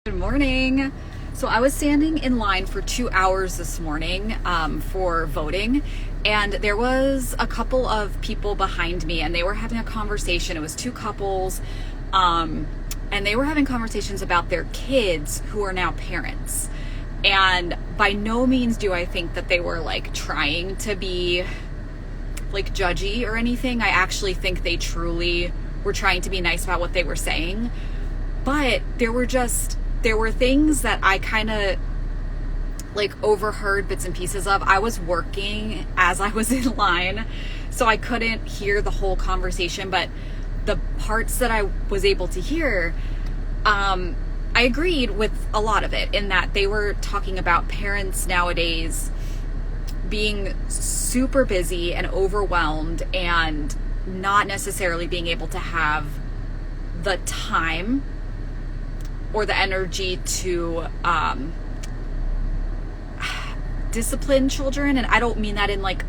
Good morning. So I was standing in line for 2 hours this morning for voting, and there was a couple of people behind me, and they were having a conversation. It was two couples, and they were having conversations about their kids who are now parents. And by no means do I think that they were like trying to be like judgy or anything. I actually think they truly were trying to be nice about what they were saying. But there were things that I kind of like overheard bits and pieces of. I was working as I was in line, so I couldn't hear the whole conversation, but the parts that I was able to hear, I agreed with a lot of it, in that they were talking about parents nowadays being super busy and overwhelmed and not necessarily being able to have the time or the energy to discipline children. And I don't mean that in like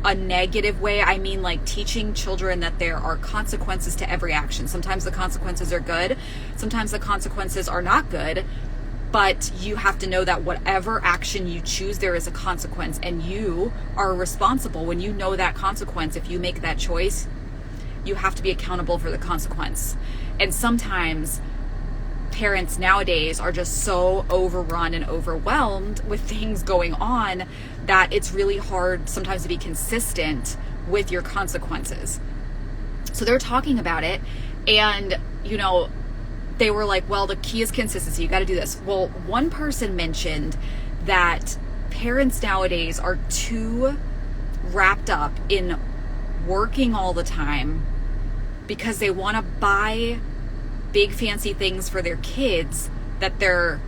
a negative way. I mean like teaching children that there are consequences to every action. Sometimes the consequences are good, sometimes the consequences are not good, but you have to know that whatever action you choose, there is a consequence, and you are responsible. When you know that consequence, if you make that choice, you have to be accountable for the consequence. And sometimes parents nowadays are just so overrun and overwhelmed with things going on that it's really hard sometimes to be consistent with your consequences. So they're talking about it, and they were like, well, the key is consistency. You got to do this. Well, one person mentioned that parents nowadays are too wrapped up in working all the time because they want to buy big fancy things for their kids, that they're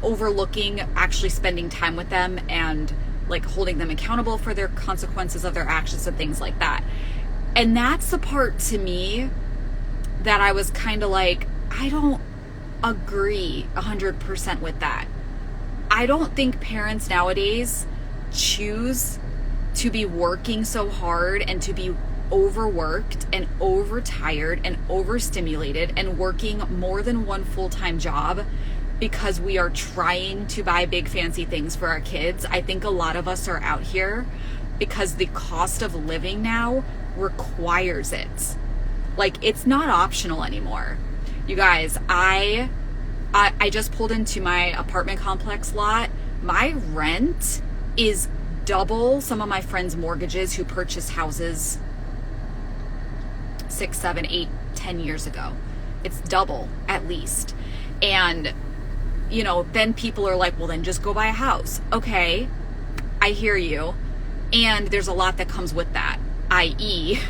overlooking actually spending time with them and like holding them accountable for their consequences of their actions and things like that. And that's the part to me that I was kind of like, I don't agree 100% with that. I don't think parents nowadays choose to be working so hard and to be overworked and overtired and overstimulated and working more than one full-time job because we are trying to buy big fancy things for our kids. I think a lot of us are out here because the cost of living now requires it. Like, it's not optional anymore. You guys, I just pulled into my apartment complex lot. My rent is double some of my friends' mortgages who purchased houses 6, 7, 8, 10 years ago. It's double at least. And then people are like, well, then just go buy a house. Okay, I hear you. And there's a lot that comes with that, i.e.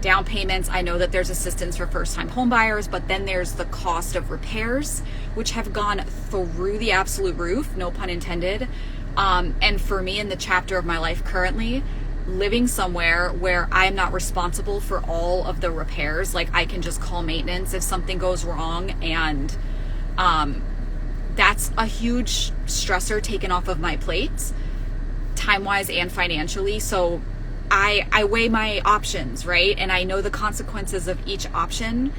down payments. I know that there's assistance for first-time home buyers, but then there's the cost of repairs, which have gone through the absolute roof, no pun intended. And for me, in the chapter of my life currently, living somewhere where I'm not responsible for all of the repairs, like I can just call maintenance if something goes wrong, and that's a huge stressor taken off of my plate, time-wise and financially. So I weigh my options, right? And I know the consequences of each option,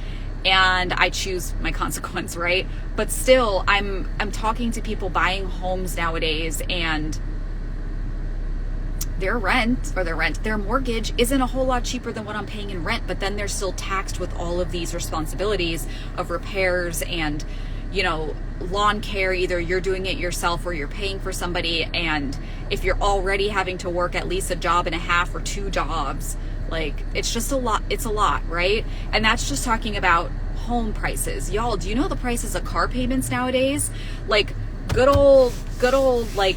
and I choose my consequence, right? But still, I'm talking to people buying homes nowadays, and their mortgage isn't a whole lot cheaper than what I'm paying in rent, but then they're still taxed with all of these responsibilities of repairs and, lawn care. Either you're doing it yourself or you're paying for somebody. And if you're already having to work at least a job and a half or 2 jobs, like, it's just a lot. It's a lot, right? And that's just talking about home prices. Y'all, do you know the prices of car payments nowadays? Like, good old, like,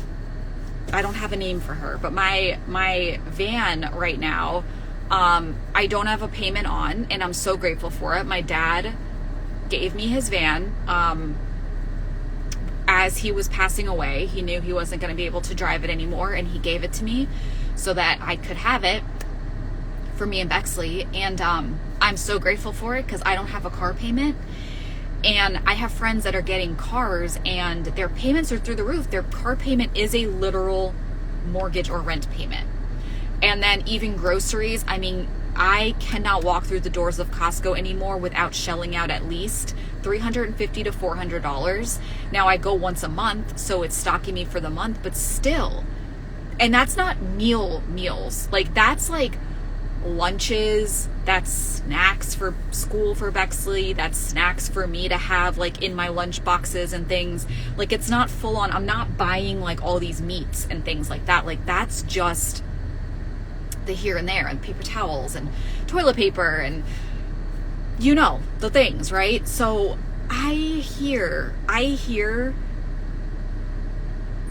I don't have a name for her, but my van right now, I don't have a payment on, and I'm so grateful for it. My dad gave me his van as he was passing away. He knew he wasn't going to be able to drive it anymore, and he gave it to me so that I could have it for me and Bexley. And I'm so grateful for it because I don't have a car payment. And I have friends that are getting cars and their payments are through the roof. Their car payment is a literal mortgage or rent payment. And then even groceries. I mean, I cannot walk through the doors of Costco anymore without shelling out at least $350 to $400. Now I go once a month, so it's stocking me for the month, but still. And that's not meals. Like, that's like lunches, that's snacks for school for Bexley, that's snacks for me to have like in my lunch boxes and things. Like, it's not full on, I'm not buying like all these meats and things like that. Like, that's just the here and there, and paper towels and toilet paper and you know, the things, right? So I hear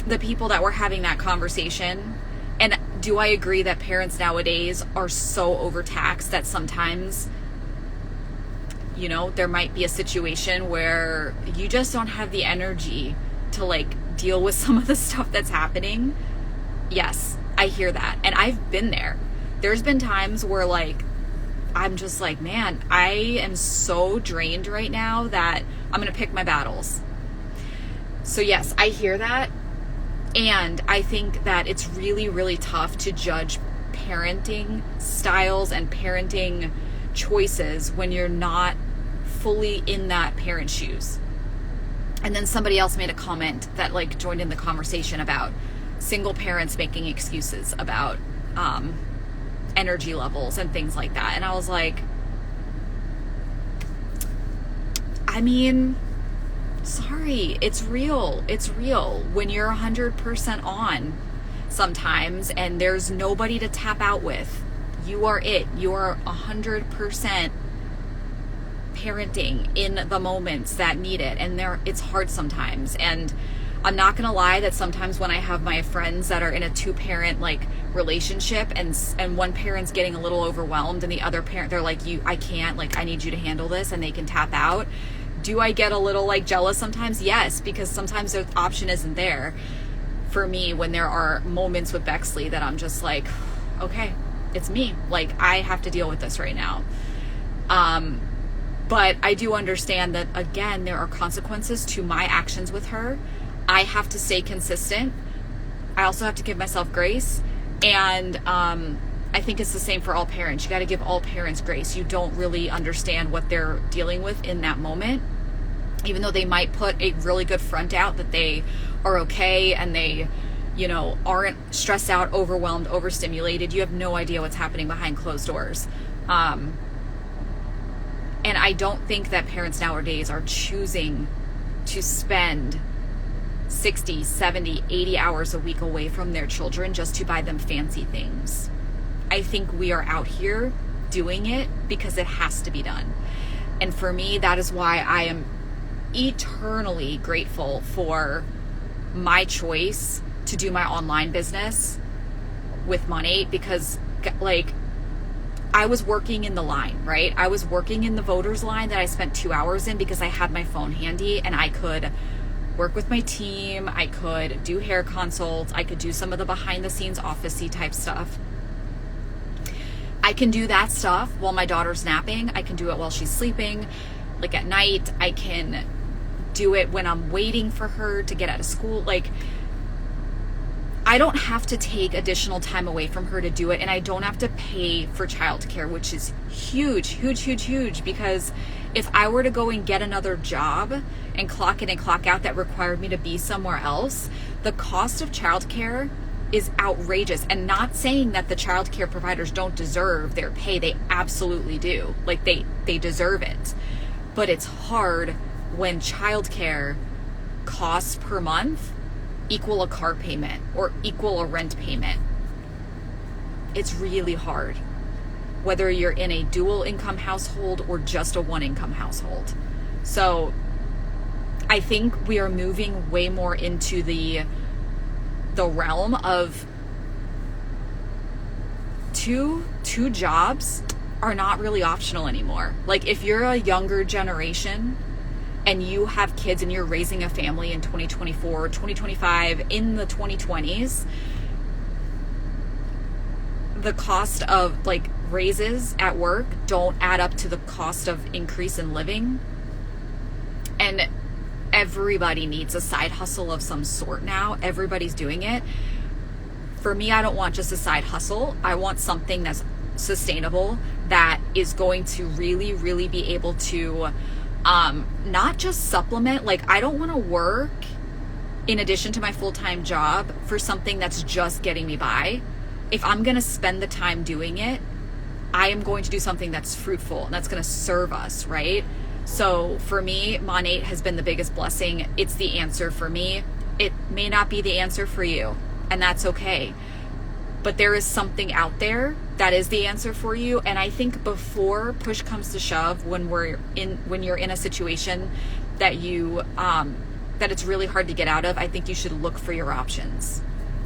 the people that were having that conversation. And do I agree that parents nowadays are so overtaxed that sometimes, you know, there might be a situation where you just don't have the energy to like deal with some of the stuff that's happening? Yes, I hear that. And I've been there. There's been times where like, I'm just like, man, I am so drained right now that I'm going to pick my battles. So yes, I hear that. And I think that it's really, really tough to judge parenting styles and parenting choices when you're not fully in that parent's shoes. And then somebody else made a comment that like joined in the conversation about single parents making excuses about energy levels and things like that. And I was like, I mean, sorry, it's real. It's real when you're 100% on sometimes and there's nobody to tap out with. You are it. You are 100% parenting in the moments that need it. And it's hard sometimes. And I'm not going to lie that sometimes when I have my friends that are in a 2-parent like relationship and one parent's getting a little overwhelmed and the other parent, they're like, I can't, like, I need you to handle this, and they can tap out. Do I get a little like jealous sometimes? Yes, because sometimes the option isn't there for me when there are moments with Bexley that I'm just like, okay, it's me. Like, I have to deal with this right now. But I do understand that, again, there are consequences to my actions with her. I have to stay consistent. I also have to give myself grace. And I think it's the same for all parents. You got to give all parents grace. You don't really understand what they're dealing with in that moment. Even though they might put a really good front out that they are okay and they, you know, aren't stressed out, overwhelmed, overstimulated. You have no idea what's happening behind closed doors. And I don't think that parents nowadays are choosing to spend 60, 70, 80 hours a week away from their children just to buy them fancy things. I think we are out here doing it because it has to be done. And for me, that is why I am eternally grateful for my choice to do my online business with Monate, because like, I was working in the line, right? I was working in the voters line that I spent 2 hours in because I had my phone handy and I could work with my team. I could do hair consults. I could do some of the behind the scenes office-y type stuff. I can do that stuff while my daughter's napping. I can do it while she's sleeping. Like at night, I can do it when I'm waiting for her to get out of school. Like, I don't have to take additional time away from her to do it, and I don't have to pay for childcare, which is huge, huge, huge, huge, because if I were to go and get another job and clock in and clock out that required me to be somewhere else, the cost of childcare is outrageous. And not saying that the childcare providers don't deserve their pay. They absolutely do. Like, they deserve it. But it's hard when childcare costs per month equal a car payment or equal a rent payment. It's really hard, whether you're in a dual income household or just a one income household. So I think we are moving way more into the realm of two jobs are not really optional anymore. Like, if you're a younger generation and you have kids and you're raising a family in 2024, 2025, in the 2020s, the cost of like raises at work don't add up to the cost of increase in living. And everybody needs a side hustle of some sort now. Everybody's doing it. For me, I don't want just a side hustle. I want something that's sustainable, that is going to really, really be able to Not just supplement. Like, I don't want to work in addition to my full-time job for something that's just getting me by. If I'm going to spend the time doing it, I am going to do something that's fruitful and that's going to serve us, right? So for me, Mon8 has been the biggest blessing. It's the answer for me. It may not be the answer for you, and that's okay. But there is something out there that is the answer for you. And I think before push comes to shove, when you're in a situation that that it's really hard to get out of, I think you should look for your options.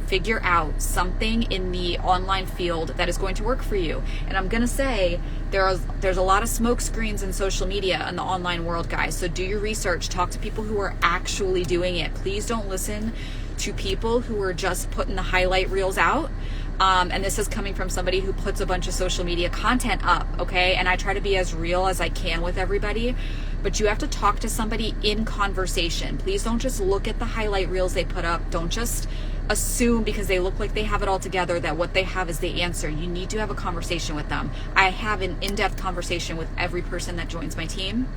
Figure out something in the online field that is going to work for you. And I'm going to say there's a lot of smoke screens in social media in the online world, guys. So do your research. Talk to people who are actually doing it. Please don't listen to people who are just putting the highlight reels out. And this is coming from somebody who puts a bunch of social media content up, okay? And I try to be as real as I can with everybody. But you have to talk to somebody in conversation. Please don't just look at the highlight reels they put up. Don't just assume because they look like they have it all together that what they have is the answer. You need to have a conversation with them. I have an in-depth conversation with every person that joins my team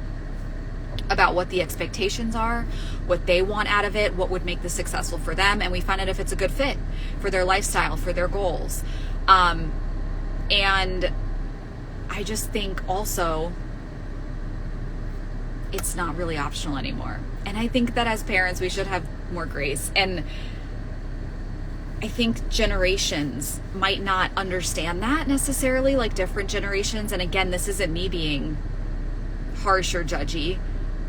about what the expectations are, what they want out of it, what would make this successful for them, and we find out if it's a good fit for their lifestyle, for their goals. And I just think also it's not really optional anymore. And I think that as parents, we should have more grace. And I think generations might not understand that necessarily, like different generations. And again, this isn't me being harsh or judgy,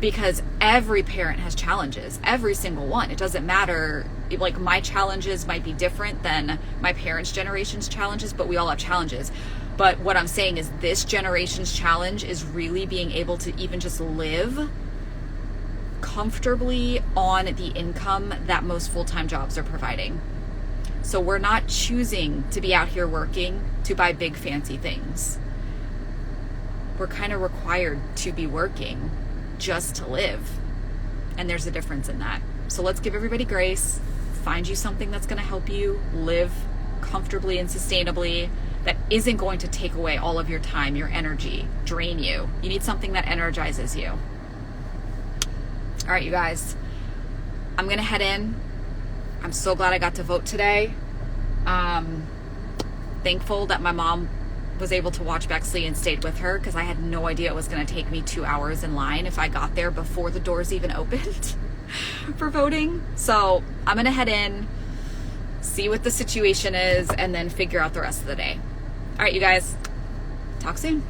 because every parent has challenges, every single one. It doesn't matter, like my challenges might be different than my parents' generation's challenges, but we all have challenges. But what I'm saying is this generation's challenge is really being able to even just live comfortably on the income that most full-time jobs are providing. So we're not choosing to be out here working to buy big fancy things. We're kind of required to be working just to live. And there's a difference in that. So let's give everybody grace. Find you something that's going to help you live comfortably and sustainably, that isn't going to take away all of your time, your energy, drain you. You need something that energizes you. All right, you guys, I'm going to head in. I'm so glad I got to vote today. Thankful that my mom was able to watch Bexley and stayed with her, because I had no idea it was going to take me 2 hours in line if I got there before the doors even opened for voting. So I'm going to head in, see what the situation is, and then figure out the rest of the day. All right, you guys, talk soon.